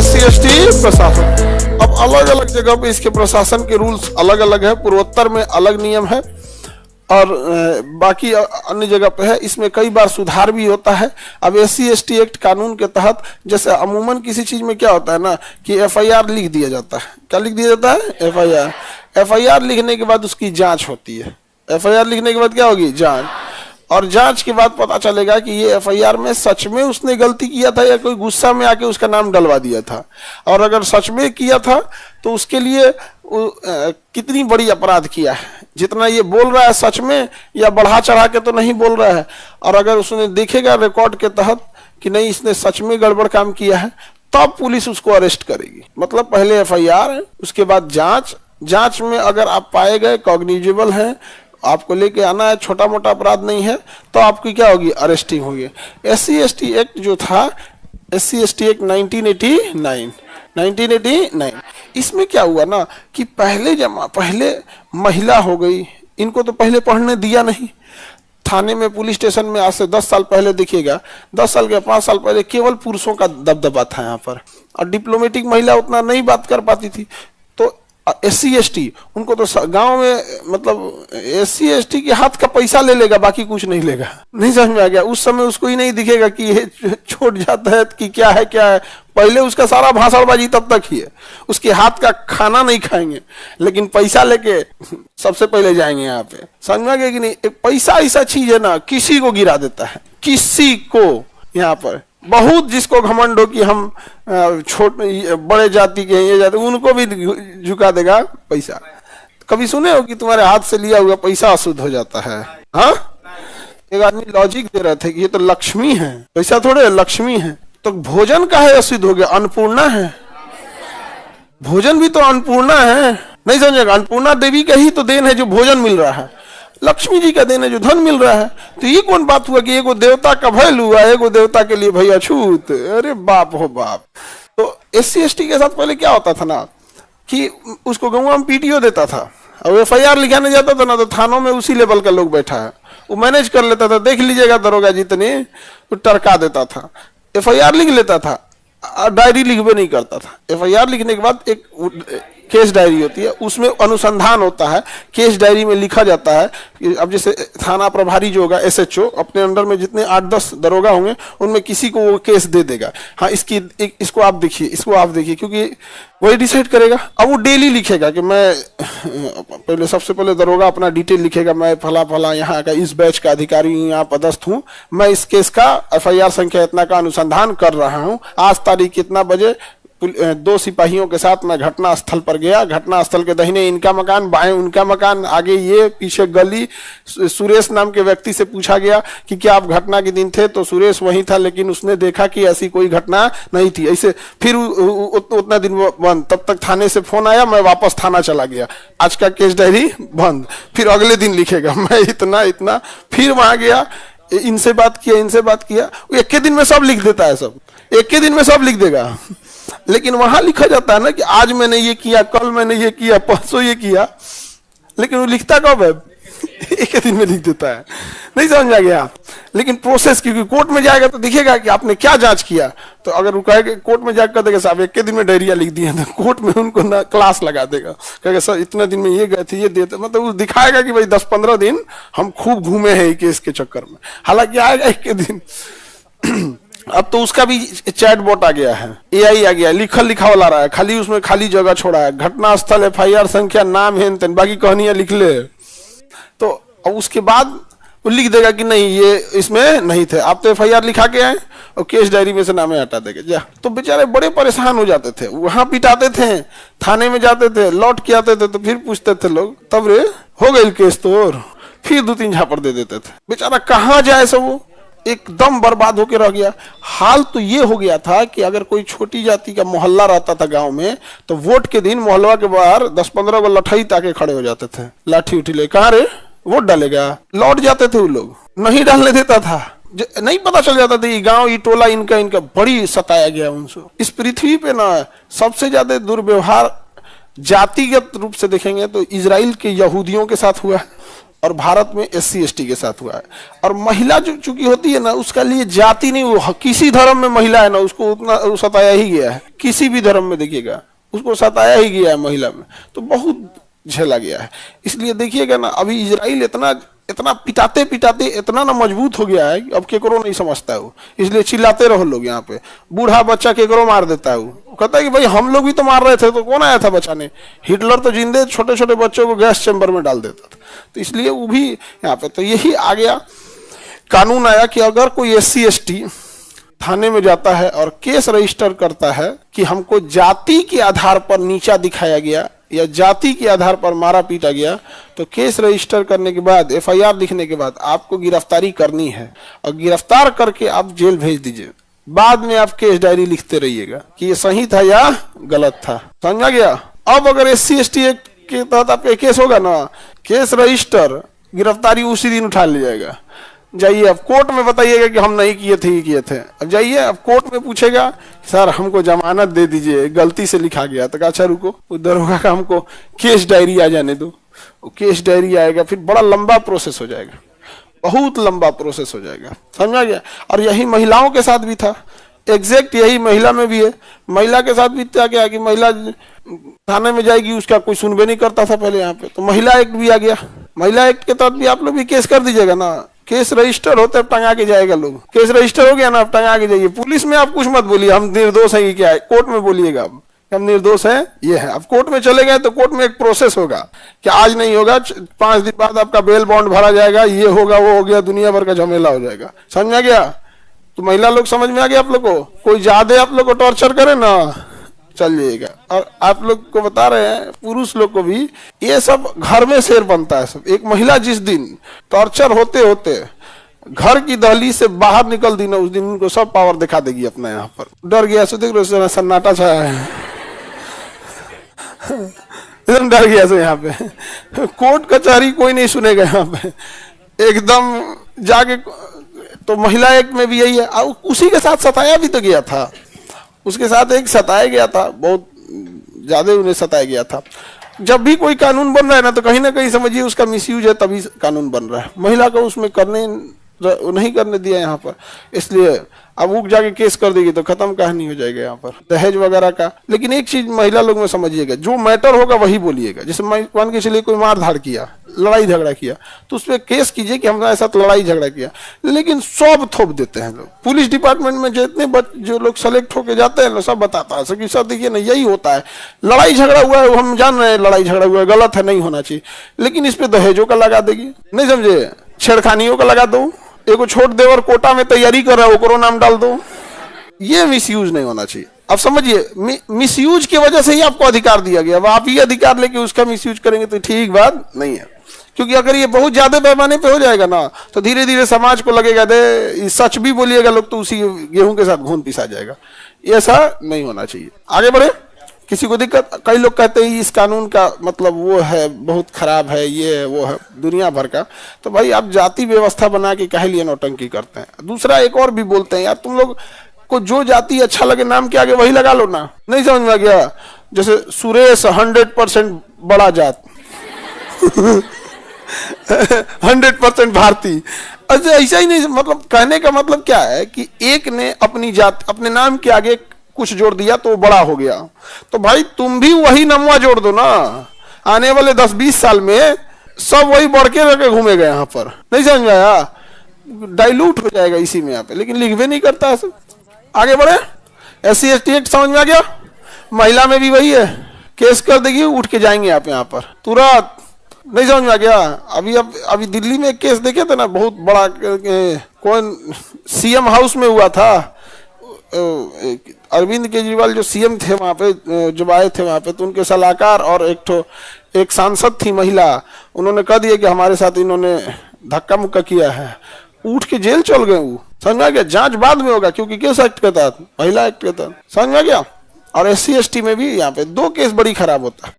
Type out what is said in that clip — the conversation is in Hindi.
SC/ST प्रशासन। अब अलग अलग जगह पे इसके प्रशासन के रूल्स अलग अलग है। पूर्वोत्तर में अलग नियम है और बाकी अन्य जगह पे है। इसमें कई बार सुधार भी होता है। अब SC/ST एक्ट कानून के तहत जैसे अमूमन किसी चीज में क्या होता है ना कि FIR लिख दिया जाता है। क्या लिख दिया जाता है? FIR लिखने के बाद उसकी जांच होती है। FIR लिखने के बाद क्या होगी? जांच। और जांच के बाद पता चलेगा कि ये FIR में सच में उसने गलती किया था या कोई गुस्सा में आके उसका नाम डलवा दिया था। और अगर सच में किया था तो उसके लिए कितनी बड़ी अपराध किया है, जितना ये बोल रहा है सच में या बढ़ा चढ़ा के तो नहीं बोल रहा है। और अगर उसने देखेगा रिकॉर्ड के तहत कि नहीं इसने सच में गड़बड़ काम किया है, तब पुलिस उसको अरेस्ट करेगी। मतलब पहले FIR, उसके बाद जांच। जांच में अगर आप पाए गए कॉग्निजेबल है, आपको लेके आना है, छोटा मोटा अपराध नहीं है, तो आपकी क्या होगी? अरेस्टिंग होगी। SC/ST एक्ट जो था, SC/ST एक्ट 1989, इसमें क्या हुआ ना कि पहले महिला हो गई, इनको तो पहले पढ़ने दिया नहीं। थाने में, पुलिस स्टेशन में आज से 10 साल पहले देखिएगा, 10 साल के 5 साल पहले केवल पुरुषों का दबदबा था यहाँ पर, और डिप्लोमेटिक महिला उतना नहीं बात कर पाती थी। तो SC/ST उनको तो गांव में, मतलब SC/ST के हाथ का पैसा ले लेगा, बाकी कुछ नहीं लेगा। नहीं समझ में आ गया? उस समय उसको ही नहीं दिखेगा कि ये छोड़ जाता है कि क्या है क्या है। पहले उसका सारा भाषणबाजी तब तक ही है, उसके हाथ का खाना नहीं खाएंगे, लेकिन पैसा लेके सबसे पहले जाएंगे यहाँ पे। समझ में आ गया कि नहीं? एक पैसा ऐसा चीज है ना, किसी को गिरा देता है, किसी को। यहाँ पर बहुत जिसको घमंड हो कि हम बड़े जाति के हैं, ये जाति, उनको भी झुका देगा पैसा। कभी सुने हो कि तुम्हारे हाथ से लिया हुआ पैसा अशुद्ध हो जाता है? हाँ, एक आदमी लॉजिक दे रहे थे कि ये तो लक्ष्मी है, पैसा थोड़े लक्ष्मी है। तो भोजन का है अशुद्ध हो गया? अन्नपूर्णा है, भोजन भी तो अन्नपूर्णा है। नहीं समझेगा? अन्नपूर्णा देवी का ही तो देन है जो भोजन मिल रहा है, लक्ष्मी जी का देन है जो धन मिल रहा है। तो ये कौन बात हुआ कि एगो देवता का भय हुआ, एगो देवता के लिए भैया छूत? अरे बाप हो बाप। तो SC/ST के साथ पहले क्या होता था ना कि उसको गाँव में PTO देता था, और FIR लिखाने जाता था ना तो थानों में उसी लेवल का लोग बैठा है, वो मैनेज कर लेता था। देख लीजिएगा दरोगा जितने, वो टरका देता था। FIR लिख लेता था, डायरी लिखबे नहीं करता था। FIR लिखने के बाद एक केस डायरी होती है, उसमें अनुसंधान होता है। केस डायरी में लिखा जाता है कि अब जैसे थाना प्रभारी जो होगा, SHO, अपने अंडर में जितने 8-10 दरोगा होंगे, उनमें किसी को वो केस दे देगा। हाँ, इसको आप देखिए, इसको आप देखिए, क्योंकि वही डिसाइड करेगा। अब वो डेली लिखेगा कि मैं पहले, सबसे पहले दरोगा अपना डिटेल लिखेगा, मैं फला फला यहाँ का इस बैच का अधिकारी यहाँ पदस्थ हूँ, मैं इस केस का FIR संख्या इतना का अनुसंधान कर रहा हूँ, आज तारीख कितना बजे 2 सिपाहियों के साथ मैं घटना स्थल पर गया, घटना स्थल के दाहिने इनका मकान, बाएं उनका मकान, आगे ये, पीछे गली। सुरेश नाम के व्यक्ति से पूछा गया कि क्या आप घटना के दिन थे? तो सुरेश वहीं था, लेकिन उसने देखा कि ऐसी कोई घटना नहीं थी। ऐसे फिर उतना दिन बंद। तब तक थाने से फोन आया, मैं वापस थाना चला गया, आज का केस डायरी बंद। फिर अगले दिन लिखेगा, मैं इतना, फिर वहां गया, इनसे बात किया। एक के दिन में सब लिख देता है, सब एक के दिन में सब लिख देगा। लेकिन वहां लिखा जाता है ना कि आज मैंने ये किया, कल मैंने ये किया, परसों ये किया, लेकिन वो लिखता कब है? एक दिन में लिख देता है। नहीं समझ आ गया? लेकिन प्रोसेस, क्योंकि कोर्ट में जाएगा तो दिखेगा कि आपने क्या जांच किया। तो अगर वो कहेगा कोर्ट में जाकर देगा साहब एक के दिन में डायरिया लिख दिया, तो कोर्ट में उनको ना क्लास लगा देगा, कहेगा सर इतना दिन में ये गए थे, ये देते, मतलब वो दिखाएगा कि भाई 10-15 दिन हम खूब घूमे हैं केस के चक्कर में। हालांकि आएगा एक के दिन। अब तो उसका भी चैट बॉट आ गया है, AI आ गया, लिखा वाला रहा है, खाली उसमें खाली जगह छोड़ा है, घटना स्थल, FIR संख्या, नाम है, बाकी कहानियां लिख ले। तो अब उसके बाद वो लिख देगा कि नहीं ये इसमें नहीं थे, आप तो FIR लिखा के आए और केस डायरी में से नाम हटा देगा जा। तो बेचारे बड़े परेशान हो जाते थे, वहां पिटाते थे, थाने में जाते थे, लौट के आते थे, तो फिर पूछते थे लोग, तब रे हो गई केस तो, फिर 2-3 झापड़ दे देते थे। बेचारा कहाँ जाए, सब वो एकदम बर्बाद होके रह गया। हाल तो ये हो गया था कि अगर कोई छोटी जाति का मोहल्ला रहता था गांव में, तो वोट के दिन मोहल्ला के बाहर 10-15 गो लठई ताके खड़े हो जाते थे, लाठी उठी ले, कहाँ रे वोट डालेगा? लौट जाते थे वो लोग, नहीं डालने देता था। नहीं पता चल जाता था ये गांव, ये टोला इनका बड़ी सताया गया उनसे। इस पृथ्वी पे ना सबसे ज्यादा दुर्व्यवहार जातिगत रूप से देखेंगे तो इजराइल के यहूदियों के साथ हुआ। और भारत में SC ST के साथ हुआ है। और महिला जो चूंकि होती है ना, उसका लिए जाति नहीं, वो किसी धर्म में महिला है ना, उसको उतना सताया ही गया है, किसी भी धर्म में देखिएगा उसको सताया ही गया है महिला में, तो बहुत झेला गया है। इसलिए देखिएगा ना, अभी इजराइल इतना इतना पिटाते पिटाते इतना ना मजबूत हो गया है कि अब केकरो नहीं समझता है वो, इसलिए चिल्लाते रहो लोग। यहाँ पे बूढ़ा बच्चा केकरो मार देता है, वो कहता है कि भाई हम लोग भी तो मार रहे थे, तो कौन आया था बचाने? हिटलर तो जिंदे छोटे छोटे बच्चों को गैस चैम्बर में डाल देता था। तो इसलिए वो भी यहाँ पे, तो यही आ गया कानून आया कि अगर कोई SC ST थाने में जाता है और केस रजिस्टर करता है कि हमको जाति के आधार पर नीचा दिखाया गया या जाति के आधार पर मारा पीटा गया, तो केस रजिस्टर करने के बाद, FIR लिखने के बाद आपको गिरफ्तारी करनी है और गिरफ्तार करके आप जेल भेज दीजिए। बाद में आप केस डायरी लिखते रहिएगा कि ये सही था या गलत था। समझा गया? अब अगर SC ST एक्ट के तहत आपका केस होगा ना, केस रजिस्टर, गिरफ्तारी उसी दिन उठा लिया जाएगा। जाइए अब कोर्ट में बताइएगा कि हम नहीं किए थे, ये किए थे। अब जाइए, अब कोर्ट में पूछेगा सर हमको जमानत दे दीजिए, गलती से लिखा गया। तो अच्छा रुको, दरोगा का हमको केस डायरी आ जाने दो। वो केस डायरी आएगा, फिर बड़ा लंबा प्रोसेस हो जाएगा, बहुत लंबा प्रोसेस हो जाएगा। समझा गया? और यही महिलाओं के साथ भी था, एग्जैक्ट यही महिला में भी है। महिला के साथ भी क्या कि महिला थाने में जाएगी, उसका कोई सुनबे नहीं करता था पहले यहाँ पे, तो महिला एक्ट भी आ गया। महिला एक्ट के तहत भी आप लोग भी केस कर दीजिएगा ना, केस रजिस्टर होते अब टंगा के जाएगा लोग। केस रजिस्टर हो गया ना, अब टंगा के जाइए। पुलिस में आप कुछ मत बोलिए हम निर्दोष हैं, क्या है, कोर्ट में बोलिएगा हम निर्दोष हैं, ये है। अब कोर्ट में चले गए तो कोर्ट में एक प्रोसेस होगा कि आज नहीं होगा, 5 दिन बाद आपका बेल बॉन्ड भरा जाएगा, ये होगा वो हो गया, दुनिया भर का झमेला हो जाएगा। समझा गया? तो महिला लोग समझ में आ गया आप लोग को? कोई ज्यादा आप लोग को टॉर्चर करे ना, चल जाइएगा। और आप लोग को बता रहे हैं, पुरुष लोग को भी, ये सब घर में शेर बनता है सब। एक महिला जिस दिन टॉर्चर होते होते घर की दहलीज से बाहर निकल दी ना, उस दिन उनको सब पावर दिखा देगी अपना। यहाँ पर डर गया, सो देख रहे सन्नाटा छाया है, एकदम डर गया सो। यहाँ पे कोर्ट कचहरी कोई नहीं सुनेगा यहाँ पे, एकदम जाके। तो महिला एक्ट में भी यही है। उसी के साथ सताया भी तो गया था, उसके साथ एक सताया गया था, बहुत ज्यादा उन्हें सताया गया था। जब भी कोई कानून बन रहा है ना कहीं समझिए उसका मिसयूज है, तभी कानून बन रहा है। महिला को उसमें करने नहीं करने दिया यहाँ पर, इसलिए अब वो जाके केस कर देगी तो खत्म कहानी हो जाएगा यहाँ पर, दहेज वगैरह का। लेकिन एक चीज महिला लोग में समझिएगा, जो मैटर होगा वही बोलिएगा। जैसे मान के चलिए कोई मार धाड़ किया, लड़ाई झगड़ा किया, तो उस पर केस कीजिए कि हमारे साथ लड़ाई झगड़ा किया। लेकिन सब थोप देते हैं लोग। पुलिस डिपार्टमेंट में जितने जो लोग सेलेक्ट होके जाते हैं ना, सब बताता है कि सर देखिए ना यही होता है, लड़ाई झगड़ा हुआ है, हम जान रहे हैं लड़ाई झगड़ा हुआ है, गलत है, नहीं होना चाहिए, लेकिन इस पे दहेजों का लगा देगी, नहीं समझे, छेड़खानियों का लगा दो, एगो छोट देवर कोटा में तैयारी कर रहा है ओकरो नाम डाल दो। ये मिसयूज नहीं होना चाहिए। अब समझिए, मिसयूज की वजह से ही आपको अधिकार दिया गया। अब आप ये अधिकार लेके उसका मिसयूज करेंगे तो ठीक बात नहीं है। क्योंकि अगर ये बहुत ज्यादा पैमाने पे हो जाएगा ना, तो धीरे धीरे समाज को लगेगा दे सच भी बोलिएगा लोग तो उसी गेहूं के साथ घून पिसा जाएगा। ऐसा नहीं होना चाहिए। आगे बढ़े। किसी को दिक्कत? कई लोग कहते हैं इस कानून का मतलब वो है, बहुत खराब है, ये है वो है, दुनिया भर का। तो भाई आप जाति व्यवस्था बना के काहे लिए नौटंकी करते हैं? दूसरा एक और भी बोलते हैं, यार तुम लोग को जो जाति अच्छा लगे नाम के आगे वही लगा लो ना। नहीं समझ में आ गया? जैसे सुरेश 100% बड़ा जात 100% भारतीय। अच्छा ऐसा ही नहीं, मतलब कहने का मतलब क्या है कि एक ने अपनी जात अपने नाम के आगे कुछ जोड़ दिया तो वो बड़ा हो गया। तो भाई तुम भी वही नमवा जोड़ दो ना, आने वाले 10-20 साल में सब वही बढ़ के रह के घूमेगा यहाँ पर। नहीं समझ में आया? डाइल्यूट हो जाएगा इसी में यहाँ पे, लेकिन लिखवे नहीं करता है सब। आगे बढ़े। SC ST एक्ट समझ में आ गया? महिला में भी वही है, केस कर देगी, उठ के जाएंगे आप यहाँ पर तुरंत। नहीं समझ में आ गया? अभी दिल्ली में एक केस देखे थे ना, बहुत बड़ा, कौन CM हाउस में हुआ था। अरविंद केजरीवाल जो CM थे वहां पे, जब आए थे वहां पे, तो उनके सलाहकार और एक सांसद थी महिला, उन्होंने कह दिया कि हमारे साथ इन्होंने धक्का मुक्का किया है, उठ के जेल चल गए। वो समझ में आ गया? जांच बाद में होगा, क्योंकि किस एक्ट के तहत? महिला एक्ट के तहत। समझ में आ गया? और SC ST में भी यहाँ पे 2 केस बड़ी खराब होता है।